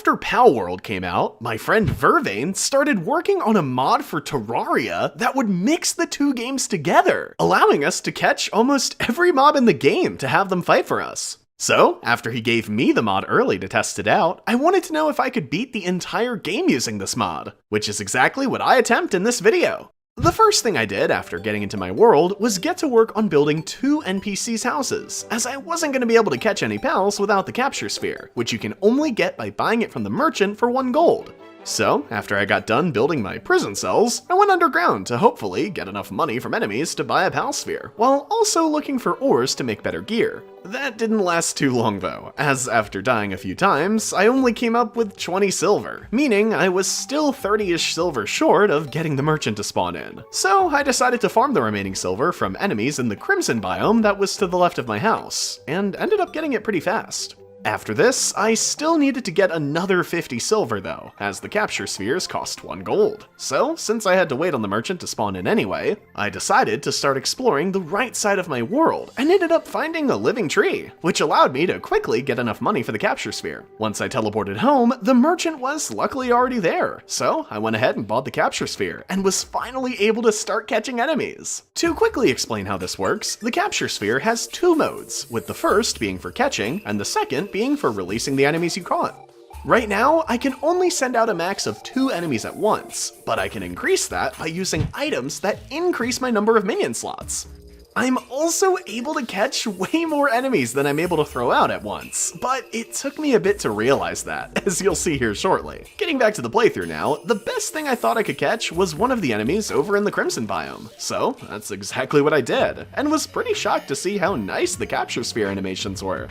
After Palworld came out, my friend Verveine started working on a mod for Terraria that would mix the two games together, allowing us to catch almost every mob in the game to have them fight for us. So, after he gave me the mod early to test it out, I wanted to know if I could beat the entire game using this mod, which is exactly what I attempt in this video. The first thing I did after getting into my world was get to work on building 2 NPCs' houses, as I wasn't going to be able to catch any pals without the capture sphere, which you can only get by buying it from the merchant for 1 gold. So, after I got done building my prison cells, I went underground to hopefully get enough money from enemies to buy a pal sphere, while also looking for ores to make better gear. That didn't last too long though, as after dying a few times, I only came up with 20 silver, meaning I was still 30-ish silver short of getting the merchant to spawn in. So I decided to farm the remaining silver from enemies in the crimson biome that was to the left of my house, and ended up getting it pretty fast. After this, I still needed to get another 50 silver though, as the capture spheres cost 1 gold. So, since I had to wait on the merchant to spawn in anyway, I decided to start exploring the right side of my world, and ended up finding a living tree, which allowed me to quickly get enough money for the capture sphere. Once I teleported home, the merchant was luckily already there, so I went ahead and bought the capture sphere, and was finally able to start catching enemies. To quickly explain how this works, the capture sphere has 2 modes, with the first being for catching, and the second being for releasing the enemies you caught. Right now, I can only send out a max of 2 enemies at once, but I can increase that by using items that increase my number of minion slots. I'm also able to catch way more enemies than I'm able to throw out at once, but it took me a bit to realize that, as you'll see here shortly. Getting back to the playthrough now, the best thing I thought I could catch was one of the enemies over in the Crimson biome, so that's exactly what I did, and was pretty shocked to see how nice the capture sphere animations were.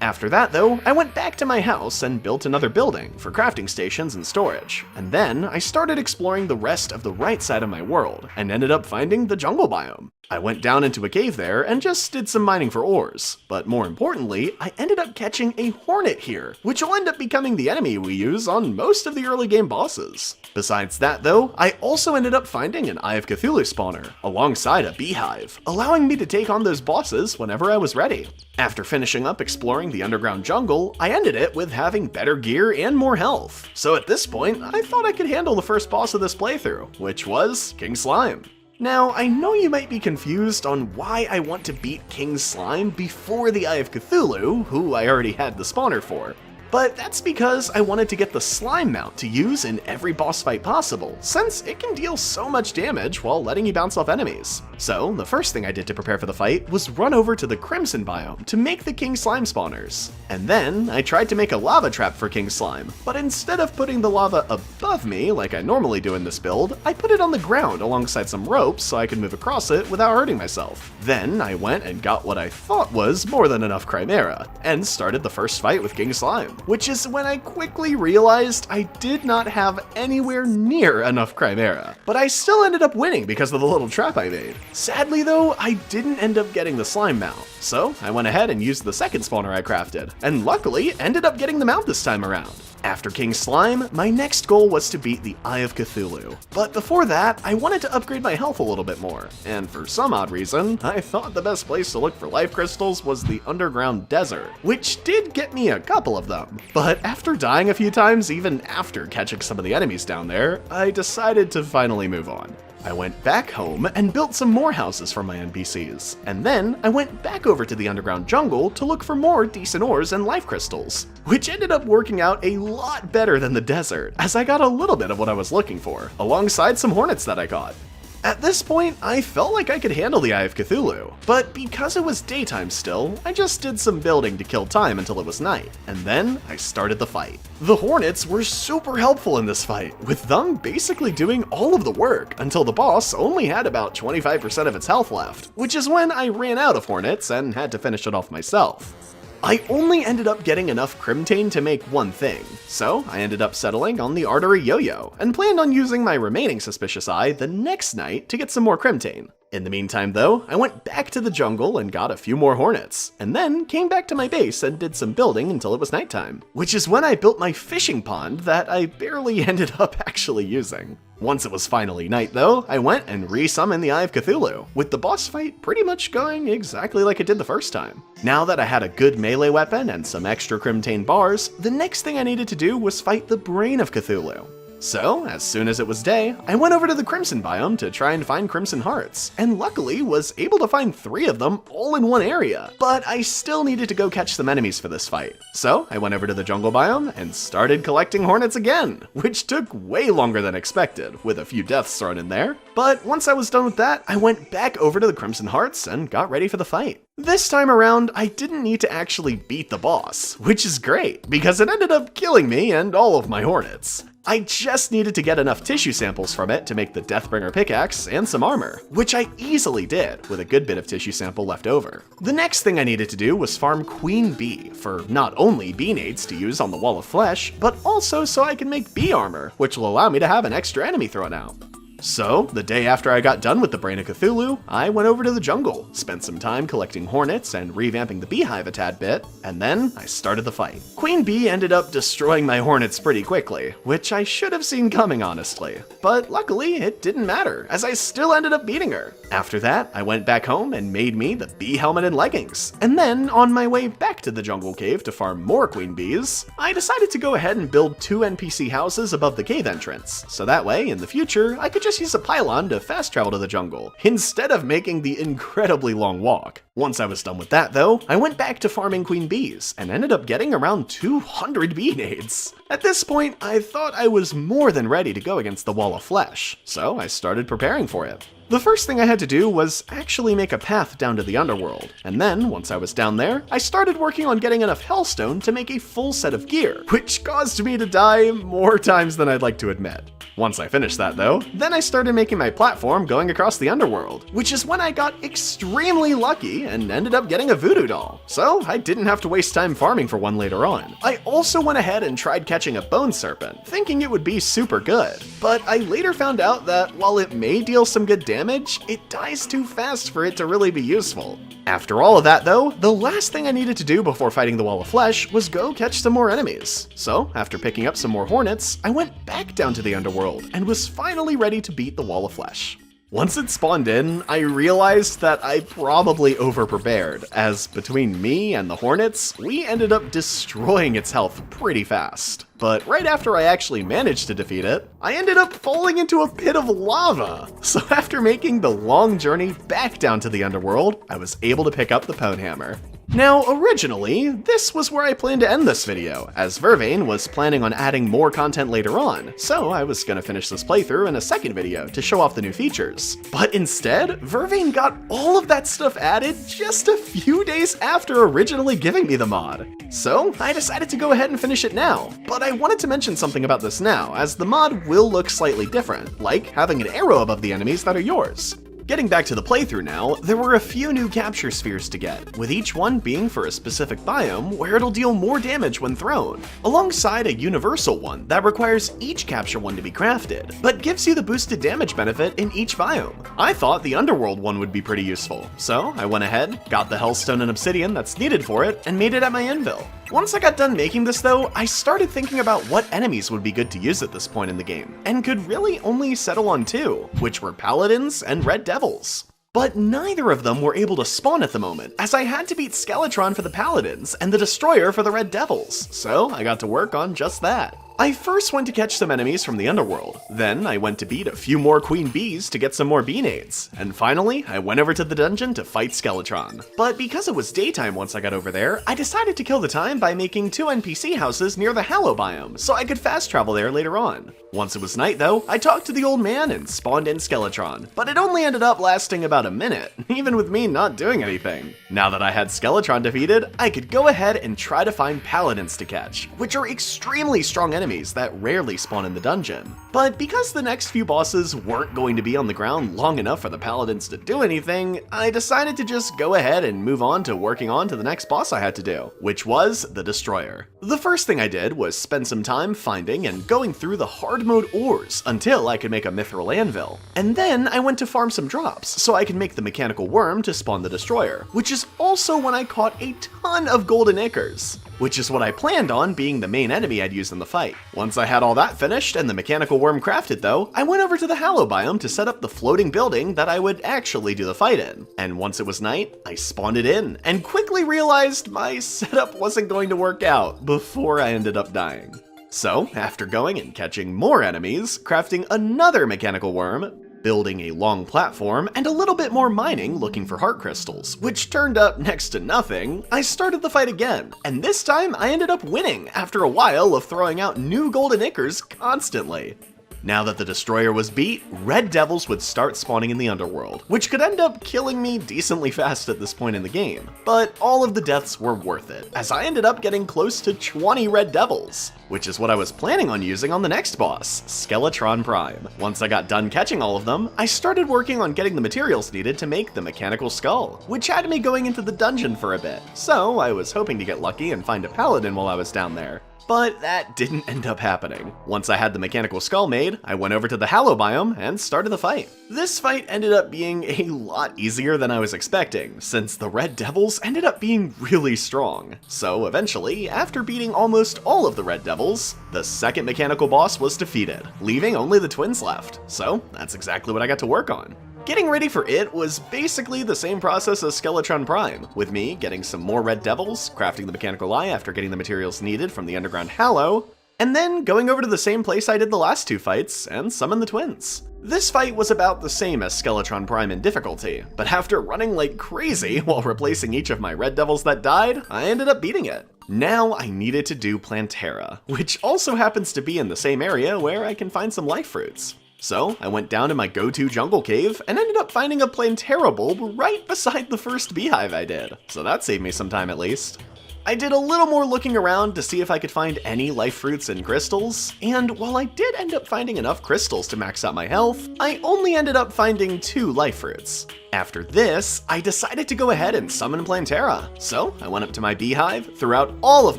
After that though, I went back to my house and built another building for crafting stations and storage, and then I started exploring the rest of the right side of my world, and ended up finding the jungle biome. I went down into a cave there and just did some mining for ores, but more importantly, I ended up catching a hornet here, which will end up becoming the enemy we use on most of the early game bosses. Besides that though, I also ended up finding an Eye of Cthulhu spawner, alongside a beehive, allowing me to take on those bosses whenever I was ready. After finishing up exploring the underground jungle, I ended it with having better gear and more health. So at this point, I thought I could handle the first boss of this playthrough, which was King Slime. Now, I know you might be confused on why I want to beat King Slime before the Eye of Cthulhu, who I already had the spawner for. But that's because I wanted to get the slime mount to use in every boss fight possible, since it can deal so much damage while letting you bounce off enemies. So, the first thing I did to prepare for the fight was run over to the Crimson biome to make the King Slime spawners. And then, I tried to make a lava trap for King Slime, but instead of putting the lava above me like I normally do in this build, I put it on the ground alongside some ropes so I could move across it without hurting myself. Then, I went and got what I thought was more than enough Chimera, and started the first fight with King Slime, which is when I quickly realized I did not have anywhere near enough Chimera. But I still ended up winning because of the little trap I made. Sadly though, I didn't end up getting the slime mount, so I went ahead and used the second spawner I crafted, and luckily ended up getting the mount this time around. After King Slime, my next goal was to beat the Eye of Cthulhu. But before that, I wanted to upgrade my health a little bit more, and for some odd reason, I thought the best place to look for life crystals was the underground desert, which did get me a couple of them. But after dying a few times, even after catching some of the enemies down there, I decided to finally move on. I went back home and built some more houses for my NPCs, and then I went back over to the underground jungle to look for more decent ores and life crystals, which ended up working out a lot better than the desert, as I got a little bit of what I was looking for, alongside some hornets that I caught. At this point, I felt like I could handle the Eye of Cthulhu, but because it was daytime still, I just did some building to kill time until it was night, and then I started the fight. The hornets were super helpful in this fight, with them basically doing all of the work until the boss only had about 25% of its health left, which is when I ran out of hornets and had to finish it off myself. I only ended up getting enough Crimtane to make one thing, so I ended up settling on the Artery Yo-Yo, and planned on using my remaining Suspicious Eye the next night to get some more Crimtane. In the meantime though, I went back to the jungle and got a few more hornets, and then came back to my base and did some building until it was nighttime, which is when I built my fishing pond that I barely ended up actually using. Once it was finally night though, I went and re-summoned the Eye of Cthulhu, with the boss fight pretty much going exactly like it did the first time. Now that I had a good melee weapon and some extra Crimtane bars, the next thing I needed to do was fight the Brain of Cthulhu. So, as soon as it was day, I went over to the Crimson biome to try and find Crimson Hearts, and luckily was able to find 3 of them all in one area, but I still needed to go catch some enemies for this fight. So, I went over to the Jungle biome and started collecting hornets again, which took way longer than expected, with a few deaths thrown in there. But once I was done with that, I went back over to the Crimson Hearts and got ready for the fight. This time around, I didn't need to actually beat the boss, which is great, because it ended up killing me and all of my hornets. I just needed to get enough tissue samples from it to make the Deathbringer pickaxe and some armor, which I easily did, with a good bit of tissue sample left over. The next thing I needed to do was farm Queen Bee, for not only bee nades to use on the Wall of Flesh, but also so I can make bee armor, which will allow me to have an extra enemy thrown out. So, the day after I got done with the Brain of Cthulhu, I went over to the jungle, spent some time collecting hornets and revamping the beehive a tad bit, and then I started the fight. Queen Bee ended up destroying my hornets pretty quickly, which I should have seen coming honestly. But luckily, it didn't matter, as I still ended up beating her. After that, I went back home and made me the bee helmet and leggings. And then, on my way back to the jungle cave to farm more Queen Bees, I decided to go ahead and build 2 NPC houses above the cave entrance, so that way, in the future, I could just use a pylon to fast travel to the jungle, instead of making the incredibly long walk. Once I was done with that though, I went back to farming Queen Bees, and ended up getting around 200 bee nades. At this point, I thought I was more than ready to go against the Wall of Flesh, so I started preparing for it. The first thing I had to do was actually make a path down to the underworld, and then, once I was down there, I started working on getting enough hellstone to make a full set of gear, which caused me to die more times than I'd like to admit. Once I finished that though, then I started making my platform going across the underworld, which is when I got extremely lucky and ended up getting a voodoo doll, so I didn't have to waste time farming for one later on. I also went ahead and tried catching a bone serpent, thinking it would be super good, but I later found out that while it may deal some good damage, it dies too fast for it to really be useful. After all of that though, the last thing I needed to do before fighting the Wall of Flesh was go catch some more enemies. So, after picking up some more hornets, I went back down to the underworld and was finally ready to beat the Wall of Flesh. Once it spawned in, I realized that I probably over-prepared, as between me and the hornets, we ended up destroying its health pretty fast. But right after I actually managed to defeat it, I ended up falling into a pit of lava. So after making the long journey back down to the underworld, I was able to pick up the Pwn Hammer. Now, originally, this was where I planned to end this video, as Verveine was planning on adding more content later on, so I was gonna finish this playthrough in a second video to show off the new features. But instead, Verveine got all of that stuff added just a few days after originally giving me the mod. So, I decided to go ahead and finish it now, but I wanted to mention something about this now, as the mod will look slightly different, like having an arrow above the enemies that are yours. Getting back to the playthrough now, there were a few new capture spheres to get, with each one being for a specific biome where it'll deal more damage when thrown, alongside a universal one that requires each capture one to be crafted, but gives you the boosted damage benefit in each biome. I thought the underworld one would be pretty useful, so I went ahead, got the hellstone and obsidian that's needed for it, and made it at my anvil. Once I got done making this though, I started thinking about what enemies would be good to use at this point in the game, and could really only settle on 2, which were paladins and red devils. But neither of them were able to spawn at the moment, as I had to beat Skeletron for the paladins and the destroyer for the red devils, so I got to work on just that. I first went to catch some enemies from the underworld, then I went to beat a few more Queen Bees to get some more bee nades, and finally I went over to the dungeon to fight Skeletron. But because it was daytime once I got over there, I decided to kill the time by making 2 NPC houses near the Hallow biome, so I could fast travel there later on. Once it was night though, I talked to the old man and spawned in Skeletron, but it only ended up lasting about a minute, even with me not doing anything. Now that I had Skeletron defeated, I could go ahead and try to find paladins to catch, which are extremely strong enemies enemies that rarely spawn in the dungeon. But because the next few bosses weren't going to be on the ground long enough for the paladins to do anything, I decided to just go ahead and move on to working on to the next boss I had to do, which was the Destroyer. The first thing I did was spend some time finding and going through the hard mode ores until I could make a mithril anvil. And then I went to farm some drops so I could make the mechanical worm to spawn the Destroyer, which is also when I caught a ton of golden ichors, which is what I planned on being the main enemy I'd use in the fight. Once I had all that finished and the mechanical worm crafted though, I went over to the Hallow biome to set up the floating building that I would actually do the fight in. And once it was night, I spawned it in, and quickly realized my setup wasn't going to work out before I ended up dying. So, after going and catching more enemies, crafting another mechanical worm, building a long platform, and a little bit more mining looking for heart crystals, which turned up next to nothing, I started the fight again. And this time I ended up winning after a while of throwing out new golden ichors constantly. Now that the Destroyer was beat, red devils would start spawning in the underworld, which could end up killing me decently fast at this point in the game. But all of the deaths were worth it, as I ended up getting close to 20 red devils, which is what I was planning on using on the next boss, Skeletron Prime. Once I got done catching all of them, I started working on getting the materials needed to make the mechanical skull, which had me going into the dungeon for a bit, so I was hoping to get lucky and find a paladin while I was down there. But that didn't end up happening. Once I had the mechanical skull made, I went over to the Hallow biome and started the fight. This fight ended up being a lot easier than I was expecting, since the red devils ended up being really strong. So eventually, after beating almost all of the red devils, the second mechanical boss was defeated, leaving only the twins left. So that's exactly what I got to work on. Getting ready for it was basically the same process as Skeletron Prime, with me getting some more red devils, crafting the mechanical eye after getting the materials needed from the underground Hallow, and then going over to the same place I did the last two fights and summon the twins. This fight was about the same as Skeletron Prime in difficulty, but after running like crazy while replacing each of my red devils that died, I ended up beating it. Now I needed to do Plantera, which also happens to be in the same area where I can find some life fruits. So I went down to my go-to jungle cave and ended up finding a Plantera bulb right beside the first beehive I did, so that saved me some time at least. I did a little more looking around to see if I could find any life fruits and crystals, and while I did end up finding enough crystals to max out my health, I only ended up finding 2 life fruits. After this, I decided to go ahead and summon Plantera, so I went up to my beehive, threw out all of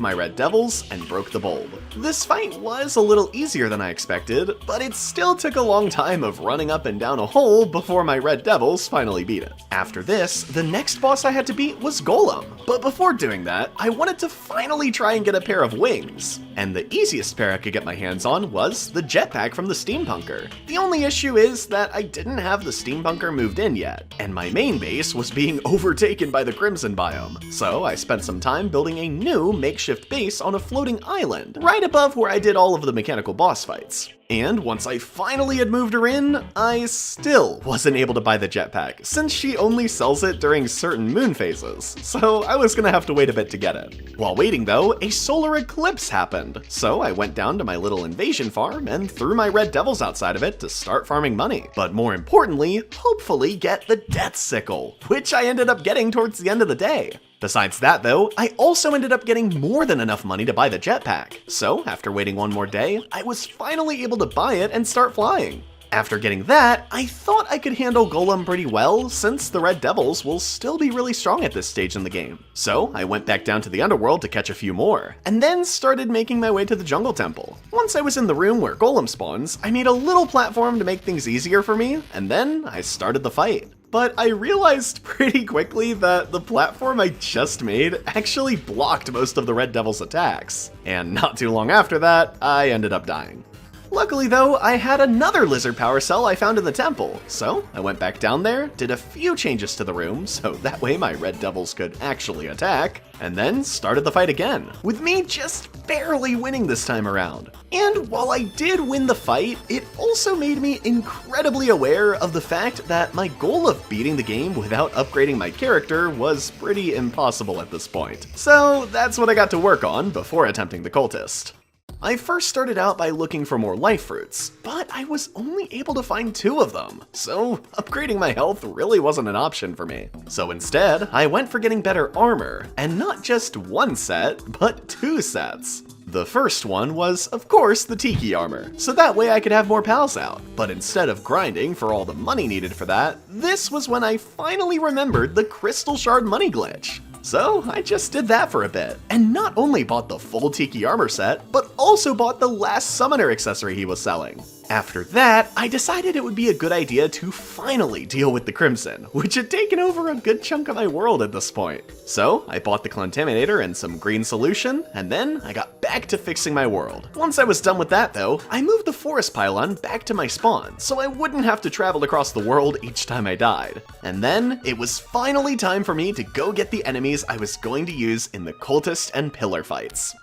my red devils, and broke the bulb. This fight was a little easier than I expected, but it still took a long time of running up and down a hole before my red devils finally beat it. After this, the next boss I had to beat was Golem, but before doing that, I wanted to finally try and get a pair of wings. And the easiest pair I could get my hands on was the jetpack from the Steampunker. The only issue is that I didn't have the Steampunker moved in yet, and my main base was being overtaken by the Crimson biome. So I spent some time building a new makeshift base on a floating island, right above where I did all of the mechanical boss fights. And once I finally had moved her in, I still wasn't able to buy the jetpack, since she only sells it during certain moon phases, so I was gonna have to wait a bit to get it. While waiting though, a solar eclipse happened, so I went down to my little invasion farm and threw my red devils outside of it to start farming money, but more importantly, hopefully get the death sickle, which I ended up getting towards the end of the day. Besides that though, I also ended up getting more than enough money to buy the jetpack, so after waiting one more day, I was finally able to buy it and start flying. After getting that, I thought I could handle Golem pretty well, since the red devils will still be really strong at this stage in the game. So I went back down to the underworld to catch a few more, and then started making my way to the jungle temple. Once I was in the room where Golem spawns, I made a little platform to make things easier for me, and then I started the fight. But I realized pretty quickly that the platform I just made actually blocked most of the red devils' attacks, and not too long after that, I ended up dying. Luckily though, I had another lizard power cell I found in the temple, so I went back down there, did a few changes to the room so that way my red devils could actually attack, and then started the fight again, with me just barely winning this time around. And while I did win the fight, it also made me incredibly aware of the fact that my goal of beating the game without upgrading my character was pretty impossible at this point. So that's what I got to work on before attempting the Cultist. I first started out by looking for more life fruits, but I was only able to find 2 of them, so upgrading my health really wasn't an option for me. So instead, I went for getting better armor, and not just 1 set, but 2 sets. The first one was, of course, the Tiki armor, so that way I could have more pals out. But instead of grinding for all the money needed for that, this was when I finally remembered the Crystal Shard money glitch. So I just did that for a bit, and not only bought the full Tiki armor set, but also bought the last summoner accessory he was selling. After that, I decided it would be a good idea to finally deal with the Crimson, which had taken over a good chunk of my world at this point. So I bought the Contaminator and some green solution, and then I got back to fixing my world. Once I was done with that though, I moved the forest pylon back to my spawn, so I wouldn't have to travel across the world each time I died. And then, it was finally time for me to go get the enemies I was going to use in the Cultist and Pillar fights.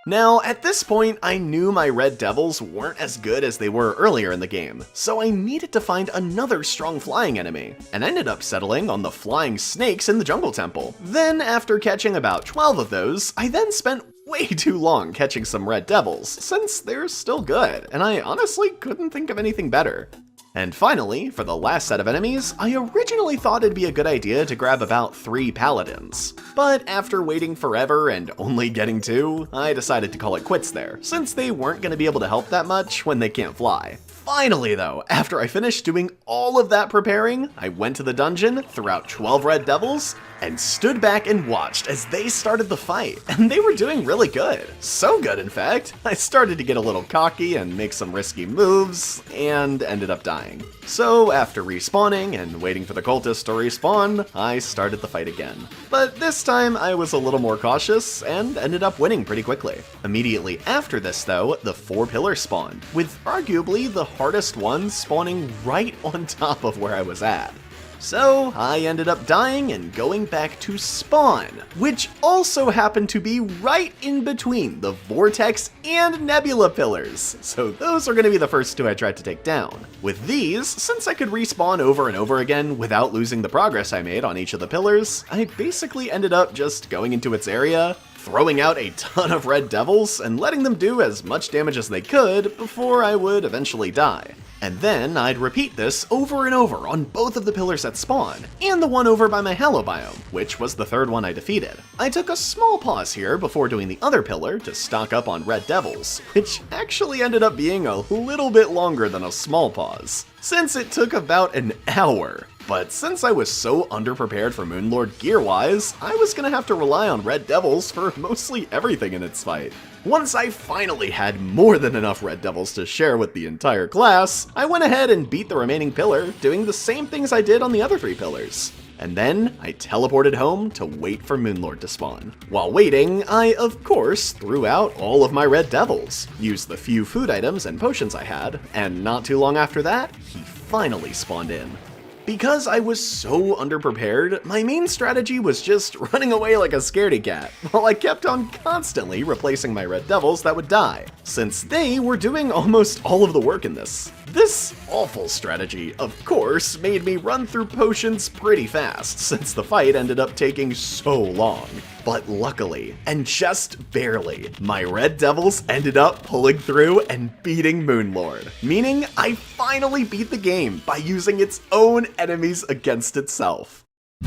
Now, at this point, I knew my red devils weren't as good as they were earlier in the game, so I needed to find another strong flying enemy, and ended up settling on the flying snakes in the jungle temple. Then, after catching about 12 of those, I then spent way too long catching some red devils, since they're still good, and I honestly couldn't think of anything better. And finally, for the last set of enemies, I originally thought it'd be a good idea to grab about 3 paladins. But after waiting forever and only getting 2, I decided to call it quits there, since they weren't going to be able to help that much when they can't fly. Finally though, after I finished doing all of that preparing, I went to the dungeon, threw out 12 red devils, and stood back and watched as they started the fight, and they were doing really good. So good, in fact, I started to get a little cocky and make some risky moves, and ended up dying. So after respawning and waiting for the cultists to respawn, I started the fight again. But this time I was a little more cautious and ended up winning pretty quickly. Immediately after this though, the 4 pillars spawned, with arguably the hardest one spawning right on top of where I was at. So I ended up dying and going back to spawn, which also happened to be right in between the Vortex and Nebula pillars. So those are going to be the first 2 I tried to take down. With these, since I could respawn over and over again without losing the progress I made on each of the pillars, I basically ended up just going into its area, throwing out a ton of red devils, and letting them do as much damage as they could before I would eventually die. And then I'd repeat this over and over on both of the pillars at spawn, and the one over by my Hallow biome, which was the 3rd one I defeated. I took a small pause here before doing the other pillar to stock up on red devils, which actually ended up being a little bit longer than a small pause, since it took about an hour. But since I was so underprepared for Moonlord gear-wise, I was gonna have to rely on red devils for mostly everything in its fight. Once I finally had more than enough red devils to share with the entire class, I went ahead and beat the remaining pillar, doing the same things I did on the other 3 pillars. And then I teleported home to wait for Moonlord to spawn. While waiting, I of course threw out all of my red devils, used the few food items and potions I had, and not too long after that, he finally spawned in. Because I was so underprepared, my main strategy was just running away like a scaredy cat, while I kept on constantly replacing my red devils that would die, since they were doing almost all of the work in this. This awful strategy, of course, made me run through potions pretty fast, since the fight ended up taking so long. But luckily, and just barely, my red devils ended up pulling through and beating Moonlord, meaning I finally beat the game by using its own enemies against itself.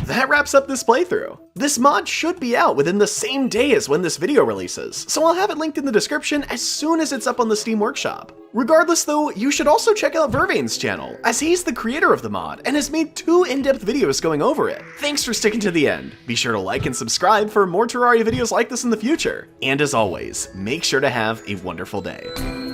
That wraps up this playthrough. This mod should be out within the same day as when this video releases, so I'll have it linked in the description as soon as it's up on the Steam Workshop. Regardless though, you should also check out Verveine's channel, as he's the creator of the mod and has made 2 in-depth videos going over it. Thanks for sticking to the end. Be sure to like and subscribe for more Terraria videos like this in the future. And as always, make sure to have a wonderful day.